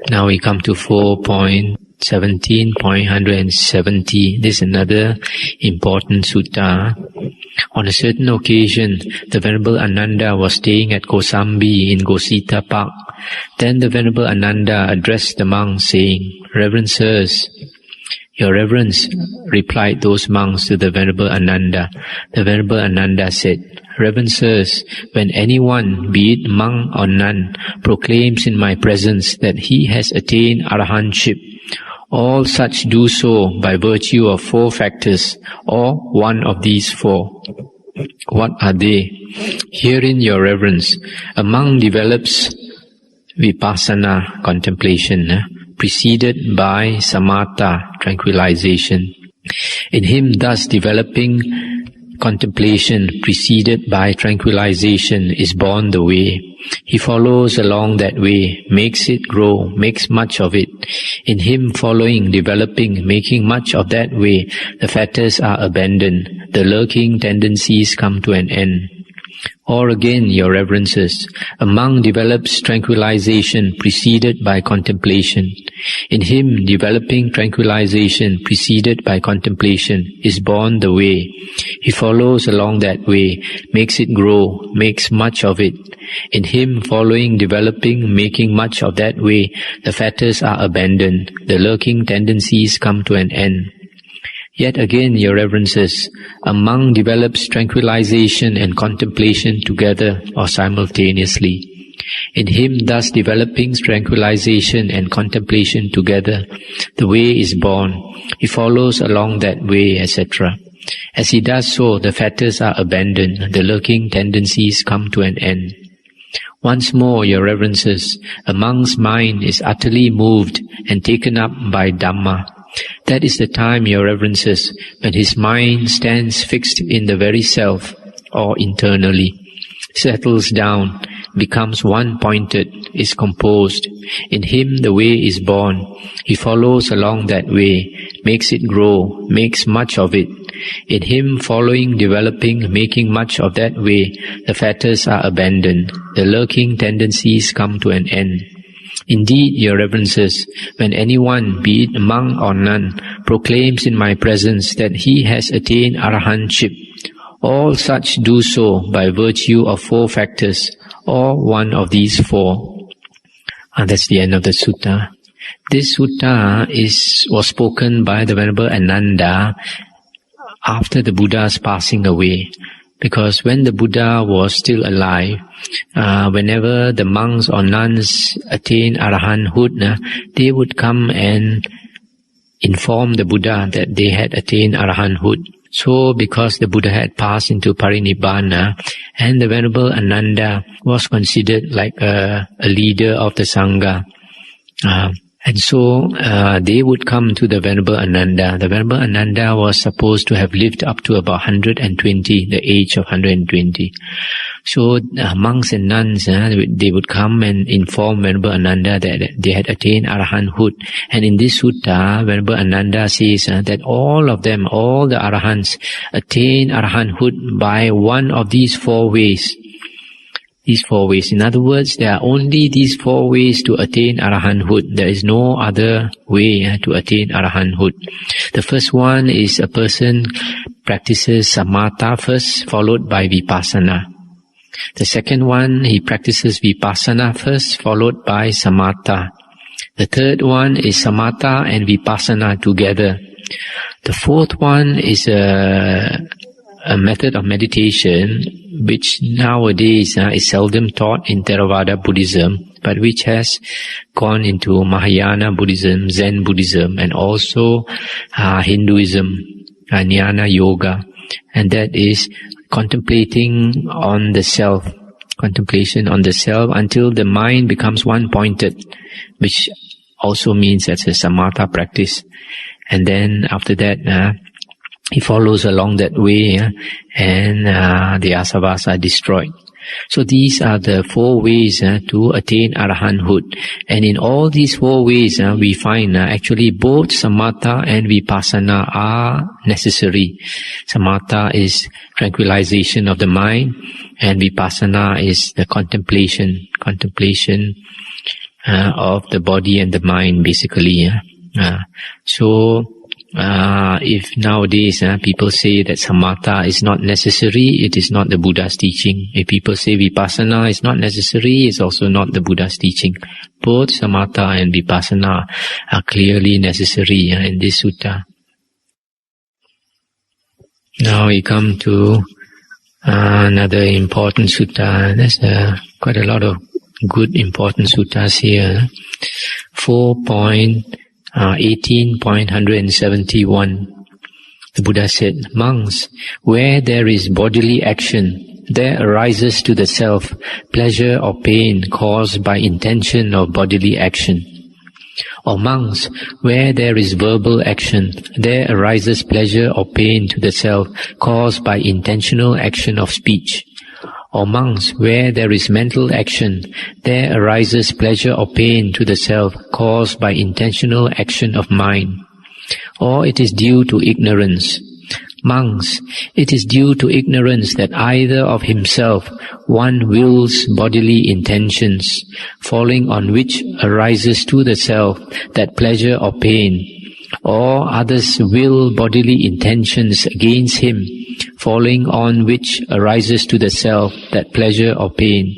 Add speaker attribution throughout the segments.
Speaker 1: Now we come to 4.17.170. This is another important sutta. On a certain occasion, the Venerable Ananda was staying at Kosambi in Gosita Park. Then the Venerable Ananda addressed the monks, saying, "Reverend sirs," "Your Reverence," replied those monks to the Venerable Ananda. The Venerable Ananda said, "Reverend sirs, when anyone, be it monk or nun, proclaims in my presence that he has attained arahantship, all such do so by virtue of 4 factors, or one of these 4. What are they? Herein, Your Reverence, a monk develops vipassana, contemplation, preceded by samatha, tranquilization. In him thus developing contemplation preceded by tranquilization is born the way. He follows along that way, makes it grow, makes much of it. In him following, developing, making much of that way, the fetters are abandoned, the lurking tendencies come to an end. Or again, Your Reverences, a monk develops tranquilization preceded by contemplation. In him, developing tranquilization preceded by contemplation is born the way. He follows along that way, makes it grow, makes much of it. In him, following, developing, making much of that way, the fetters are abandoned, the lurking tendencies come to an end. Yet again, Your Reverences, a monk develops tranquilization and contemplation together or simultaneously. In him thus developing tranquilization and contemplation together, the way is born. He follows along that way, etc. As he does so, the fetters are abandoned, the lurking tendencies come to an end. Once more, Your Reverences, a monk's mind is utterly moved and taken up by Dhamma. That is the time, Your Reverences, when his mind stands fixed in the very self, or internally, settles down, becomes one-pointed, is composed. In him the way is born. He follows along that way, makes it grow, makes much of it. In him following, developing, making much of that way, the fetters are abandoned, the lurking tendencies come to an end. Indeed, Your Reverences, when anyone, be it monk or nun, proclaims in my presence that he has attained arahantship, all such do so by virtue of 4 factors, or one of these 4. That's the end of the sutta. This sutta was spoken by the Venerable Ananda after the Buddha's passing away. Because when the Buddha was still alive, whenever the monks or nuns attained arahanthood, they would come and inform the Buddha that they had attained arahanthood. So because the Buddha had passed into parinibbana, and the Venerable Ananda was considered like a leader of the Sangha, and so they would come to the Venerable Ananda. The Venerable Ananda was supposed to have lived up to about 120, the age of 120. So monks and nuns, they would come and inform Venerable Ananda that they had attained arahanthood. And in this sutta, Venerable Ananda says that all of them, all the arahants, attain arahanthood by one of these 4 ways. These 4 ways. In other words, there are only these 4 ways to attain arahanthood. There is no other way to attain arahanthood. The first one is a person practices samatha first, followed by vipassana. The second one, he practices vipassana first, followed by samatha. The third one is samatha and vipassana together. The fourth one is a method of meditation which nowadays is seldom taught in Theravada Buddhism, but which has gone into Mahayana Buddhism, Zen Buddhism, and also Hinduism, Jnana Yoga, and that is contemplating on the self, contemplation on the self until the mind becomes one-pointed, which also means that's a samatha practice. And then after that, he follows along that way, and the asavas are destroyed. So these are the 4 ways to attain arahanthood. And in all these 4 ways, we find actually both samatha and vipassana are necessary. Samatha is tranquilization of the mind, and vipassana is the contemplation of the body and the mind, basically. So if nowadays people say that samatha is not necessary, it is not the Buddha's teaching. If people say vipassana is not necessary, it's also not the Buddha's teaching. Both samatha and vipassana are clearly necessary in this sutta. Now we come to another important sutta. There's quite a lot of good important suttas here. 4.18.171. The Buddha said, "Monks, where there is bodily action, there arises to the self pleasure or pain caused by intention of bodily action. Or monks, where there is verbal action, there arises pleasure or pain to the self caused by intentional action of speech. Or monks, where there is mental action, there arises pleasure or pain to the self caused by intentional action of mind. Or it is due to ignorance. Monks, it is due to ignorance that either of himself one wills bodily intentions, falling on which arises to the self that pleasure or pain, or others will bodily intentions against him, falling on which arises to the self that pleasure or pain.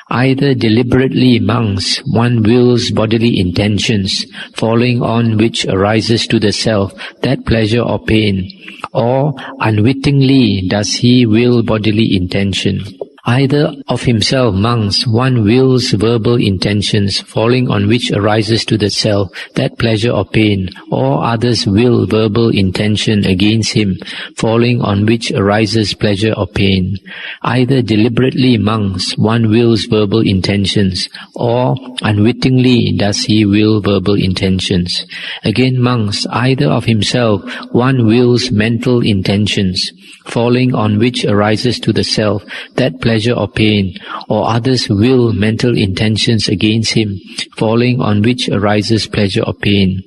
Speaker 1: Either deliberately, monks, one wills bodily intentions, falling on which arises to the self that pleasure or pain, or unwittingly does he will bodily intention. Either of himself, monks, one wills verbal intentions, falling on which arises to the self that pleasure or pain, or others will verbal intention against him, falling on which arises pleasure or pain. Either deliberately, monks, one wills verbal intentions, or unwittingly does he will verbal intentions. Again, monks, either of himself, one wills mental intentions, falling on which arises to the self that pleasure or pain, or others will mental intentions against him, falling on which arises pleasure or pain.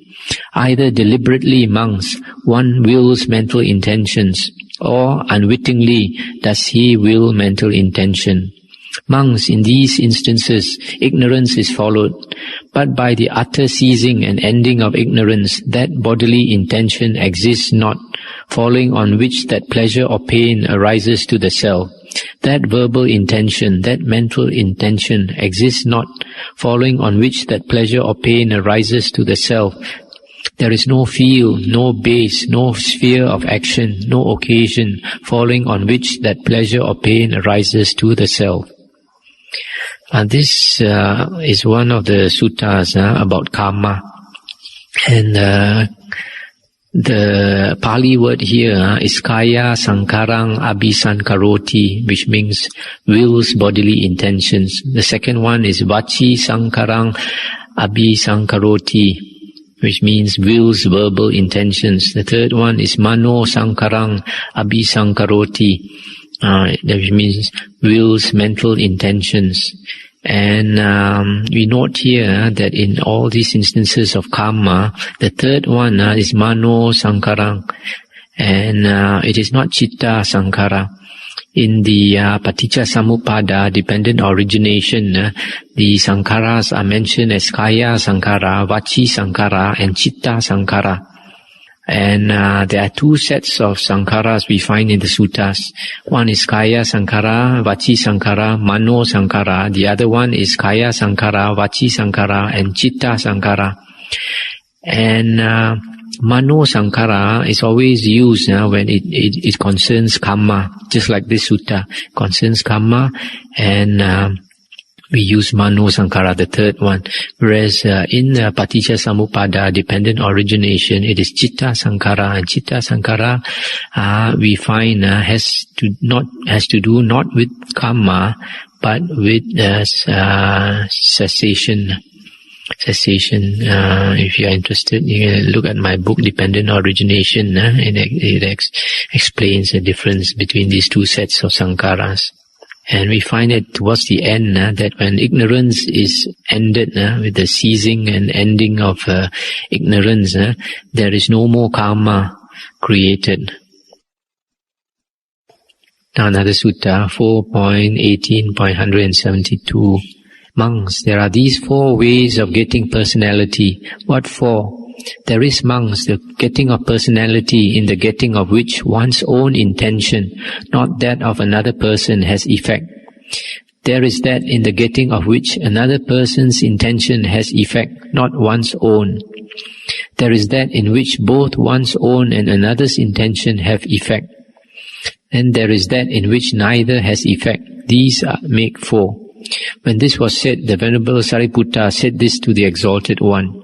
Speaker 1: Either deliberately, monks, one wills mental intentions, or unwittingly does he will mental intention. Monks, in these instances, ignorance is followed, but by the utter ceasing and ending of ignorance, that bodily intention exists not, falling on which that pleasure or pain arises to the self. That verbal intention, that mental intention exists not, falling on which that pleasure or pain arises to the self. There is no field, no base, no sphere of action, no occasion, falling on which that pleasure or pain arises to the self." This is one of the suttas about karma. And the Pali word here is kaya sankarang abhisankaroti, which means wills bodily intentions. The second one is vachi sankarang abhisankaroti, which means wills verbal intentions. The third one is mano sankarang abhisankaroti, which means wills mental intentions. And we note here that in all these instances of karma, the third one is mano sankarang, and it is not chitta sankara. In the paticca samuppada, dependent origination, the sankaras are mentioned as kaya sankara, vachi sankara, and chitta sankara. And there are two sets of sankaras we find in the suttas. One is kaya sankara, vachi sankara, mano sankara. The other one is kaya sankara, vachi sankara, and chitta sankara. And mano sankara is always used when it concerns karma, just like this sutta concerns karma, and we use mano sankara, the third one. Whereas in paticca samuppada, dependent origination, it is chitta sankara, and chitta sankara we find has to do not with karma but with cessation. If you are interested, you can look at my book Dependent Origination, and it explains the difference between these two sets of sankaras. And we find it towards the end that when ignorance is ended, with the ceasing and ending of ignorance, there is no more karma created. Now another sutta, 4.18.172. Monks, there are these 4 ways of getting personality. What for? There is, monks, the getting of personality in the getting of which one's own intention, not that of another person, has effect. There is that in the getting of which another person's intention has effect, not one's own. There is that in which both one's own and another's intention have effect. And there is that in which neither has effect. These make 4. When this was said, the Venerable Sariputta said this to the Exalted One.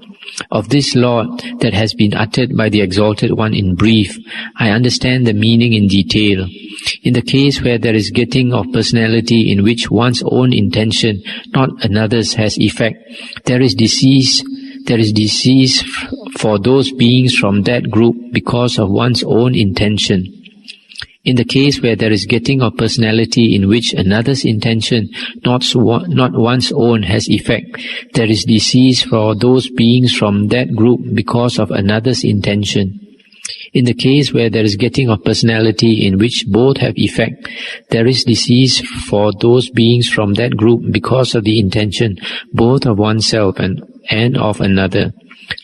Speaker 1: Of this law that has been uttered by the Exalted One in brief, I understand the meaning in detail. In the case where there is getting of personality in which one's own intention, not another's, has effect, there is disease for those beings from that group because of one's own intention. In the case where there is getting of personality in which another's intention, not one's own, has effect, there is disease for those beings from that group because of another's intention. In the case where there is getting of personality in which both have effect, there is disease for those beings from that group because of the intention, both of oneself and of another.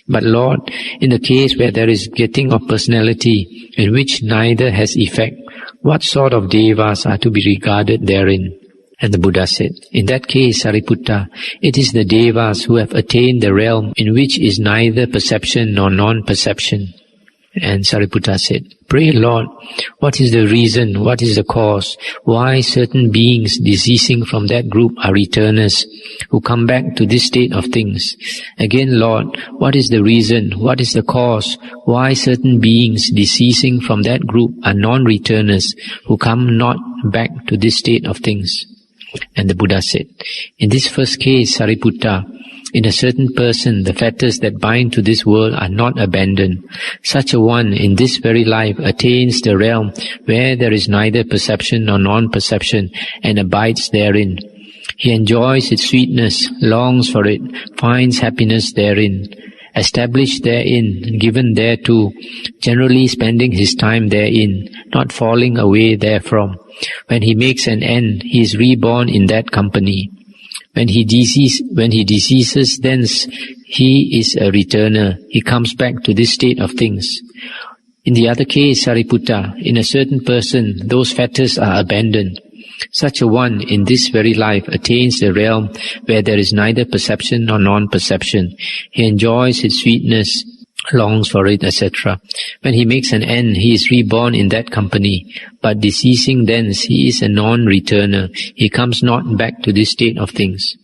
Speaker 1: But Lord, in the case where there is getting of personality in which neither has effect, what sort of devas are to be regarded therein? And the Buddha said, in that case, Sariputta, it is the devas who have attained the realm in which is neither perception nor non-perception. And Sariputta said, pray Lord, what is the reason, what is the cause, why certain beings deceasing from that group are returners, who come back to this state of things? Again, Lord, what is the reason, what is the cause, why certain beings deceasing from that group are non-returners, who come not back to this state of things? And the Buddha said, in this first case, Sariputta, in a certain person, the fetters that bind to this world are not abandoned. Such a one, in this very life, attains the realm where there is neither perception nor non-perception, and abides therein. He enjoys its sweetness, longs for it, finds happiness therein. Established therein, given thereto, generally spending his time therein, not falling away therefrom. When he makes an end, he is reborn in that company. When he deceases, thence he is a returner. He comes back to this state of things. In the other case, Sariputta, in a certain person, those fetters are abandoned. Such a one, in this very life, attains the realm where there is neither perception nor non-perception. He enjoys its sweetness, longs for it, etc. When he makes an end, he is reborn in that company. But deceasing thence, he is a non-returner. He comes not back to this state of things.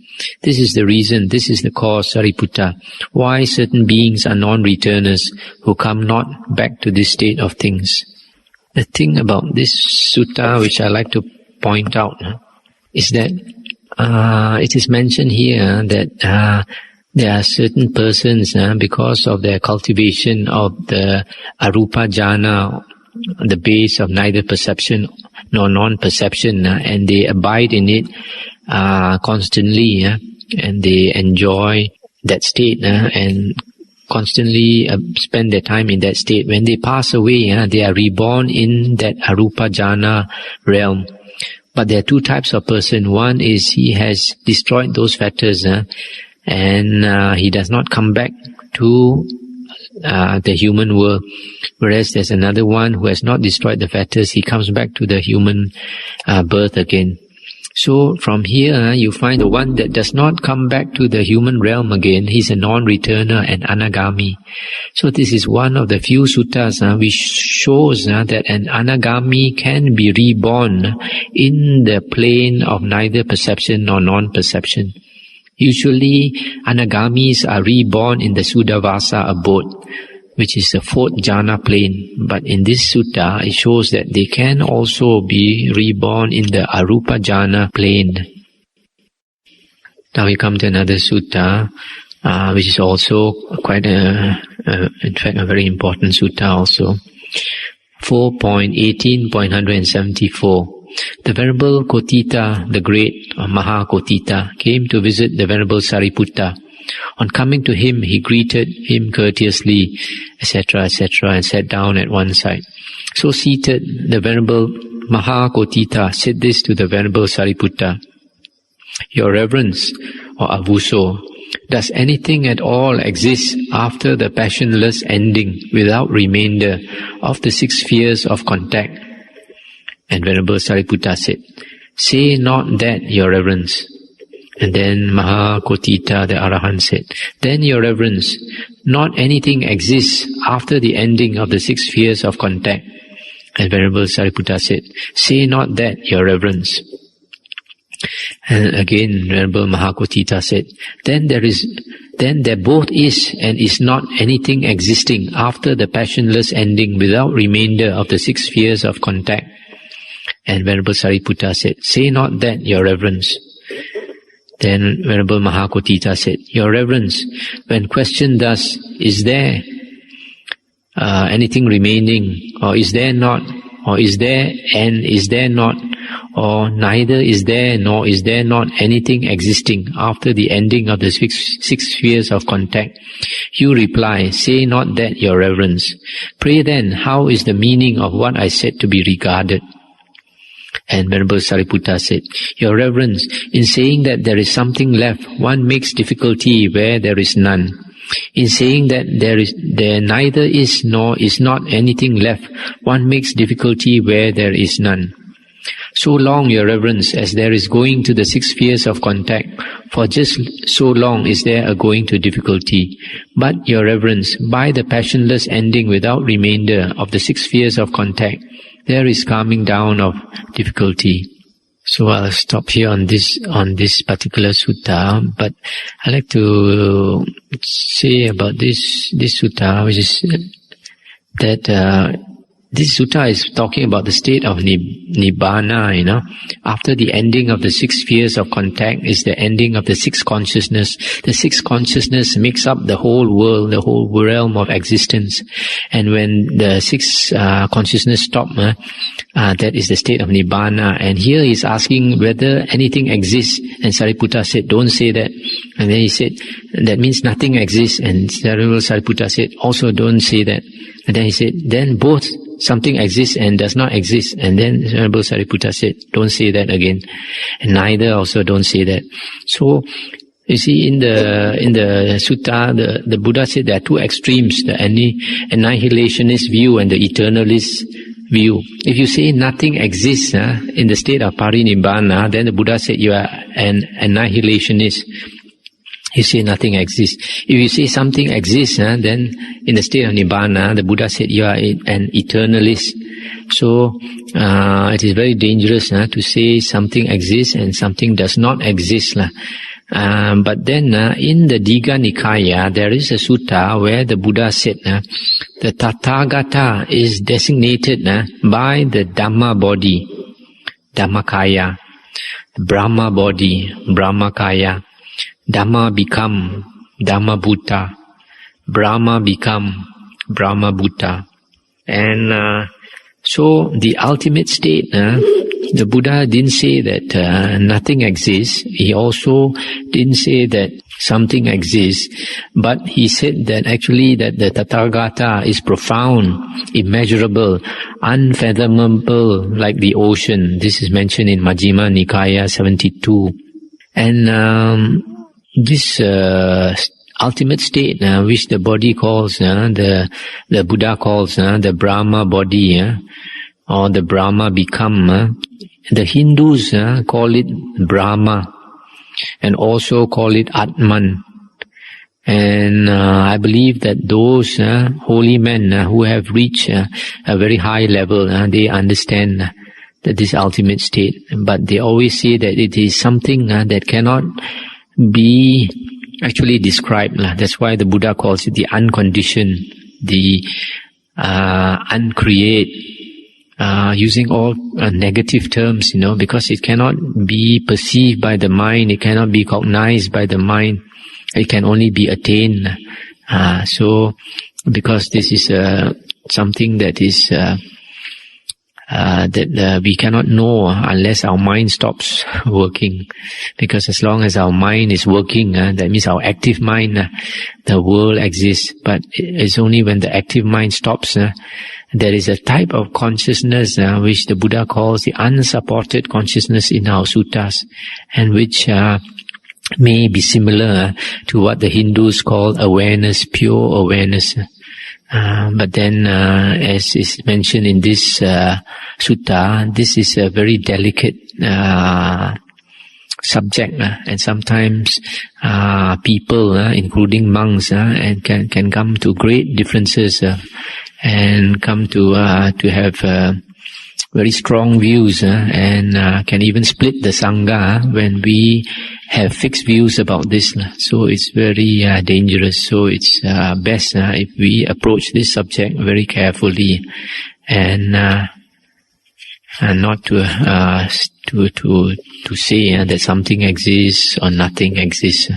Speaker 1: This is the reason, this is the cause, Sariputta, why certain beings are non-returners, who come not back to this state of things. The thing about this sutta which I like to point out is that it is mentioned here that there are certain persons, because of their cultivation of the arupa jhana, the base of neither perception nor non-perception, and they abide in it constantly, and they enjoy that state and constantly spend their time in that state. When they pass away, they are reborn in that arupa jhana realm. But there are 2 types of person. One is he has destroyed those fetters, and he does not come back to the human world. Whereas there's another one who has not destroyed the fetters. He comes back to the human birth again. So from here, you find the one that does not come back to the human realm again. He's a non-returner and anagami. So this is one of the few suttas which shows that an anagami can be reborn in the plane of neither perception nor non-perception. Usually, anagamis are reborn in the Suddhavasa abode, which is the 4th jhana plane. But in this sutta, it shows that they can also be reborn in the arupa jhana plane. Now we come to another sutta, which is also quite in fact, a very important sutta also. 4.18.174. The Venerable Kotita, the great Mahakotita, came to visit the Venerable Sariputta. On coming to him, he greeted him courteously, etc., etc., and sat down at one side. So seated, the Venerable Mahakotita said this to the Venerable Sariputta: Your Reverence, or avuso. Does anything at all exist after the passionless ending without remainder of the 6 spheres of contact? And Venerable Sariputta said, say not that, Your Reverence. And then Mahakotita, the Arahant, said, then, Your Reverence, not anything exists after the ending of the 6 spheres of contact. And Venerable Sariputta said, say not that, Your Reverence. And again Venerable Mahakotita said, then there both is and is not anything existing after the passionless ending without remainder of the 6 spheres of contact. And Venerable Sariputta said, say not that, Your Reverence. Then Venerable Mahakotita said, Your Reverence, when questioned thus, is there anything remaining, or is there not, or is there and is there not, or neither is there nor is there not anything existing after the ending of the 6 spheres of contact? You reply, say not that, Your Reverence. Pray then, how is the meaning of what I said to be regarded? And Venerable Sariputta said, Your Reverence, in saying that there is something left, one makes difficulty where there is none. In saying that there neither is nor is not anything left, one makes difficulty where there is none. So long, Your Reverence, as there is going to the 6 spheres of contact, for just so long is there a going to difficulty. But, Your Reverence, by the passionless ending without remainder of the 6 spheres of contact, there is calming down of difficulty. So I'll stop here on this particular sutta, but I'd like to say about this sutta, which is that this sutta is talking about the state of nibbana, After the ending of the 6 spheres of contact is the ending of the 6 consciousness. The 6 consciousness makes up the whole world, the whole realm of existence. And when the 6 consciousness stop, that is the state of nibbana. And here he's asking whether anything exists. And Sariputta said, don't say that. And then he said, that means nothing exists. And Sariputta said, also don't say that. And then he said, then both something exists and does not exist. And then Venerable Sariputta said, don't say that again. And neither also don't say that. So, you see, in the sutta, the Buddha said there are 2 extremes, the annihilationist view and the eternalist view. If you say nothing exists in the state of parinibbana, then the Buddha said you are an annihilationist. You say nothing exists. If you say something exists, then in the state of nibbana, the Buddha said you are an eternalist. So it is very dangerous to say something exists and something does not exist. But then in the Digha Nikaya, there is a sutta where the Buddha said the Tathagata is designated by the Dhamma body, Dhammakaya, Brahma body, Brahmakaya. Dhamma become Dhammavuddho, Brahma become Brahmabhuta. And so the ultimate state, the Buddha didn't say that nothing exists. He also didn't say that something exists, but he said that actually that the Tathagata is profound, immeasurable, unfathomable like the ocean. This is mentioned in Majjhima Nikaya 72. And this ultimate state, which the body calls, the Buddha calls the Brahma body, or the Brahma become, the Hindus call it Brahma, and also call it Atman. And I believe that those holy men who have reached a very high level, they understand that this ultimate state. But they always say that it is something that cannot be actually described. That's why the Buddha calls it the unconditioned, the uncreate, using all negative terms, because it cannot be perceived by the mind, it cannot be cognized by the mind, it can only be attained. So, because this is something that is that we cannot know unless our mind stops working. Because as long as our mind is working, that means our active mind, the world exists. But it's only when the active mind stops, there is a type of consciousness which the Buddha calls the unsupported consciousness in our suttas, and which may be similar to what the Hindus call awareness, pure awareness. But then, as is mentioned in this sutta, this is a very delicate subject, and sometimes people, including monks, and can come to great differences and come to have very strong views and can even split the Sangha when we have fixed views about this. So it's very dangerous. So it's best if we approach this subject very carefully and not to say that something exists or nothing exists.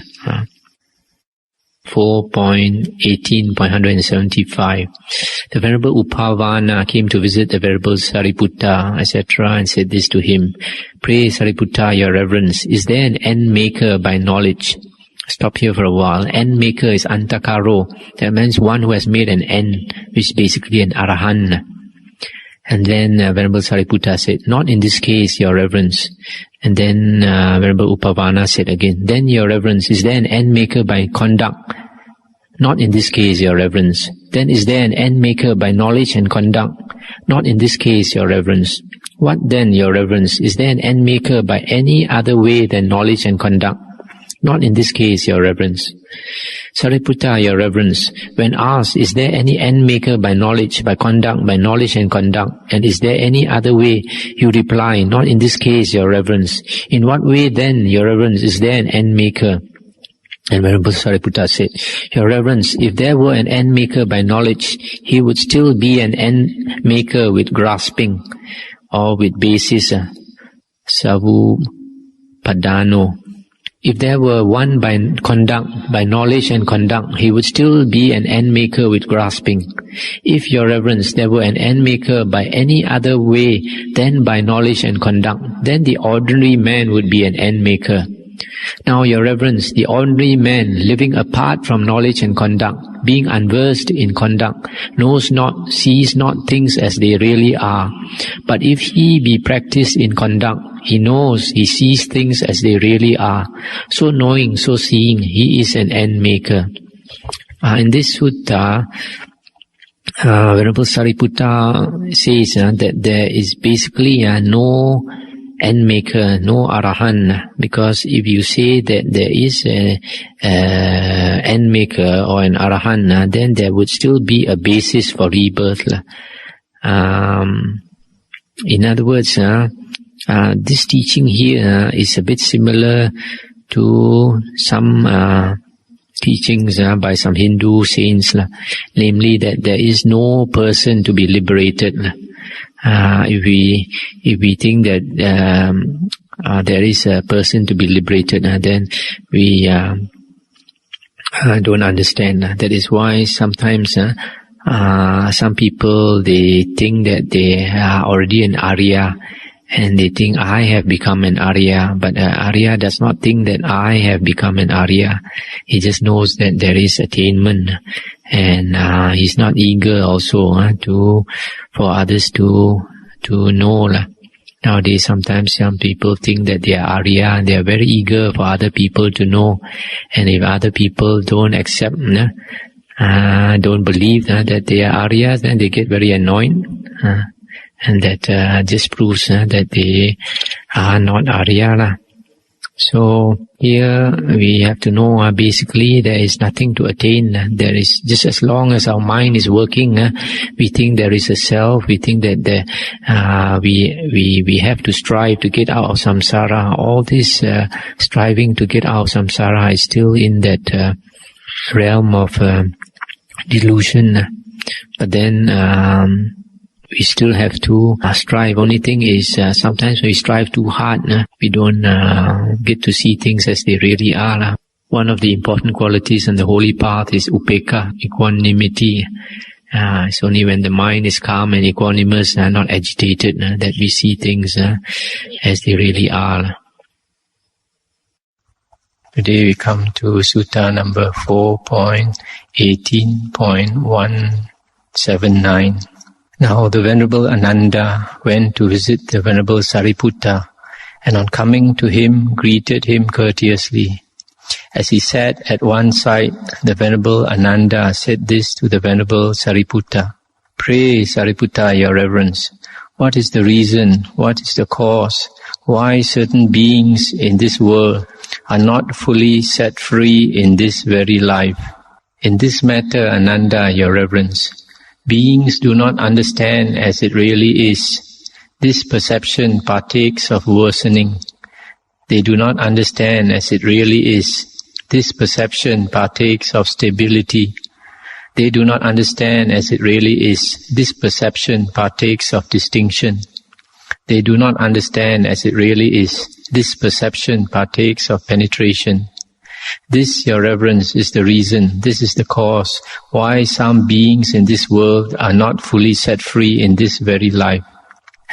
Speaker 1: 4.18.175. The Venerable Upavana came to visit the Venerable Sariputta, etc., and said this to him: "Pray, Sariputta, your reverence, is there an end maker by knowledge?" Stop here for a while. End maker is antakaro. That means one who has made an end, which is basically an arahant. And then Venerable Sariputta said, "Not in this case, your reverence." And then Venerable Upavana said again, "Then, your reverence, is there an end maker by conduct?" "Not in this case, your reverence." "Then is there an end maker by knowledge and conduct?" "Not in this case, your reverence." "What then, your reverence? Is there an end maker by any other way than knowledge and conduct?" "Not in this case, your reverence." "Sariputta, your reverence, when asked, is there any end maker by knowledge, by conduct, by knowledge and conduct, and is there any other way?" you reply, "Not in this case, your reverence." "In what way then, your reverence, is there an end maker?" And Venerable Sariputta said, "Your reverence, if there were an end maker by knowledge, he would still be an end maker with grasping, or with basis, savu padano. If there were one by conduct, by knowledge and conduct, he would still be an end maker with grasping. If, your reverence, there were an end maker by any other way than by knowledge and conduct, then the ordinary man would be an end maker. Now, your reverence, the ordinary man, living apart from knowledge and conduct, being unversed in conduct, knows not, sees not things as they really are. But if he be practiced in conduct, he knows, he sees things as they really are. So knowing, so seeing, he is an end maker." In this sutta, Venerable Sariputta says that there is basically no end maker, no arahant, because if you say that there is an end maker or an arahant, then there would still be a basis for rebirth. In other words, this teaching here is a bit similar to some teachings by some Hindu saints, namely that there is no person to be liberated. If we think that there is a person to be liberated, then we don't understand. That is why sometimes some people, they think that they are already an Arya, and they think, I have become an Arya. But Arya does not think that I have become an Arya. He just knows that there is attainment, and he's not eager also for others to know. Nowadays, sometimes some people think that they are Arya, and they are very eager for other people to know. And if other people don't accept, don't believe that they are Aryas, then they get very annoyed. And that just proves that they are not Arya. So here we have to know basically there is nothing to attain. There is, just as long as our mind is working, we think there is a self. We think that we have to strive to get out of samsara. All this striving to get out of samsara is still in that realm of delusion. But then we still have to strive. Only thing is, sometimes when we strive too hard, we don't get to see things as they really are. One of the important qualities in the holy path is upekkha, equanimity. It's only when the mind is calm and equanimous, not agitated, that we see things as they really are. Today we come to Sutta number 4.18.179. Now the Venerable Ananda went to visit the Venerable Sariputta, and on coming to him, greeted him courteously. As he sat at one side, the Venerable Ananda said this to the Venerable Sariputta. Pray, Sariputta, your reverence. What is the reason, what is the cause, why certain beings in this world are not fully set free in this very life? In this matter, Ananda, your reverence, beings do not understand as it really is. This perception partakes of worsening. They do not understand as it really is. This perception partakes of stability. They do not understand as it really is. This perception partakes of distinction. They do not understand as it really is. This perception partakes of penetration. This, your reverence, is the reason, this is the cause, why some beings in this world are not fully set free in this very life.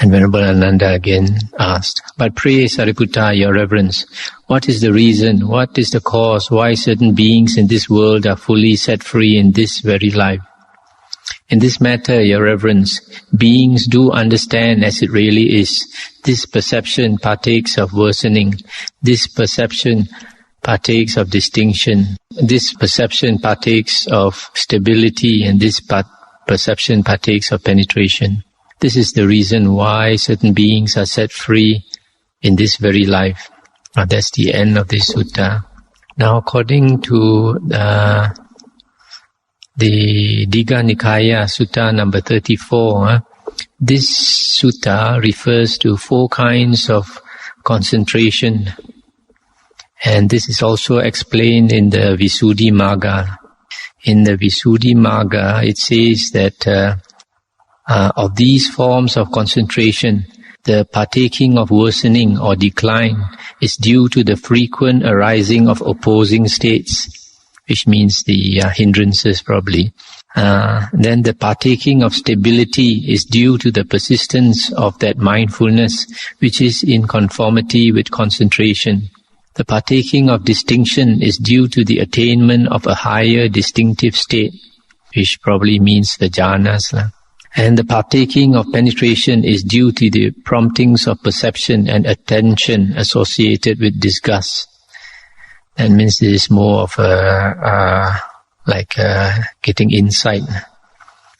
Speaker 1: And Venerable Ananda again asked, but pray, Sariputta, your reverence, what is the reason, what is the cause, why certain beings in this world are fully set free in this very life? In this matter, your reverence, beings do understand as it really is. This perception partakes of worsening. This perception partakes of distinction. This perception partakes of stability, and this perception partakes of penetration. This is the reason why certain beings are set free in this very life. Now that's the end of this sutta. Now according to the Digha Nikaya, sutta number 34, this sutta refers to 4 kinds of concentration. And this is also explained in the Visuddhimagga. In the Visuddhimagga, it says that of these forms of concentration, the partaking of worsening or decline is due to the frequent arising of opposing states, which means the hindrances probably. Then the partaking of stability is due to the persistence of that mindfulness which is in conformity with concentration. The partaking of distinction is due to the attainment of a higher distinctive state, which probably means the jhanas. And the partaking of penetration is due to the promptings of perception and attention associated with disgust. That means it is more of getting insight.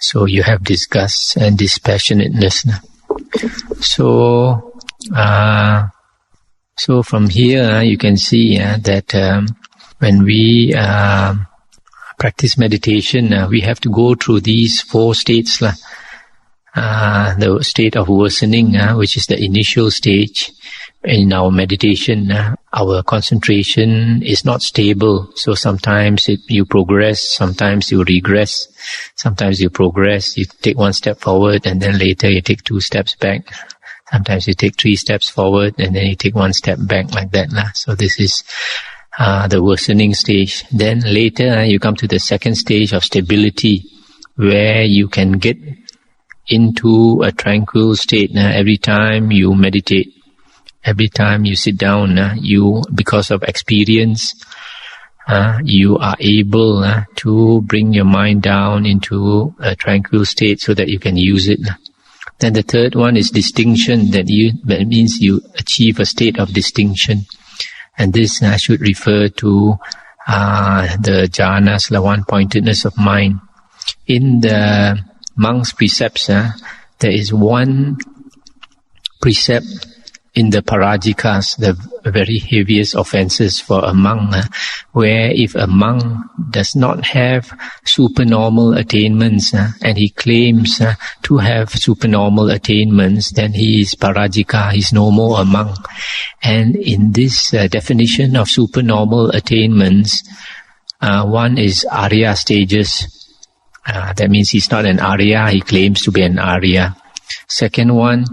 Speaker 1: So you have disgust and dispassionateness. So from here you can see that when we practice meditation, we have to go through these 4 states. The state of worsening, which is the initial stage. In our meditation, our concentration is not stable. So sometimes you progress, sometimes you regress, sometimes you progress, you take 1 step forward and then later you take 2 steps back. Sometimes you take 3 steps forward and then you take 1 step back, like that. So this is the worsening stage. Then later you come to the 2nd stage of stability, where you can get into a tranquil state. Every time you meditate, every time you sit down, you, because of experience, you are able to bring your mind down into a tranquil state so that you can use it. Then the 3rd one is distinction, that means you achieve a state of distinction. And this should refer to the jhanas, the one-pointedness of mind. In the monk's precepts, there is 1 precept in the parajikas, the very heaviest offenses for a monk, where if a monk does not have supernormal attainments and he claims to have supernormal attainments, then he is parajika, he is no more a monk. And in this definition of supernormal attainments, 1 is Arya stages. That means he's not an Arya, he claims to be an Arya. 2nd one,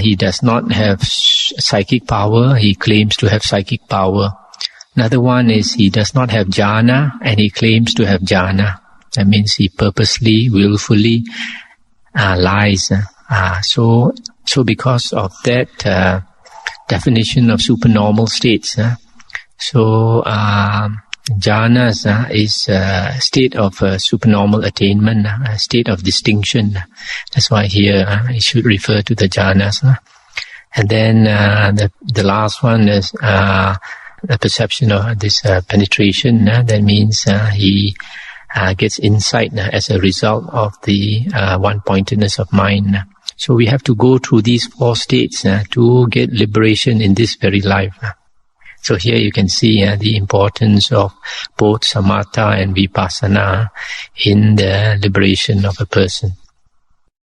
Speaker 1: he does not have psychic power, he claims to have psychic power. Another one is he does not have jhana and he claims to have jhana. That means he purposely, willfully lies. So because of that definition of supernormal states, jhanas is a state of supernormal attainment, a state of distinction. That's why here it should refer to the jhanas. And then the last one is a perception of this penetration. That means he gets insight as a result of the one-pointedness of mind. So we have to go through these 4 states to get liberation in this very life. So here you can see the importance of both samatha and vipassana in the liberation of a person.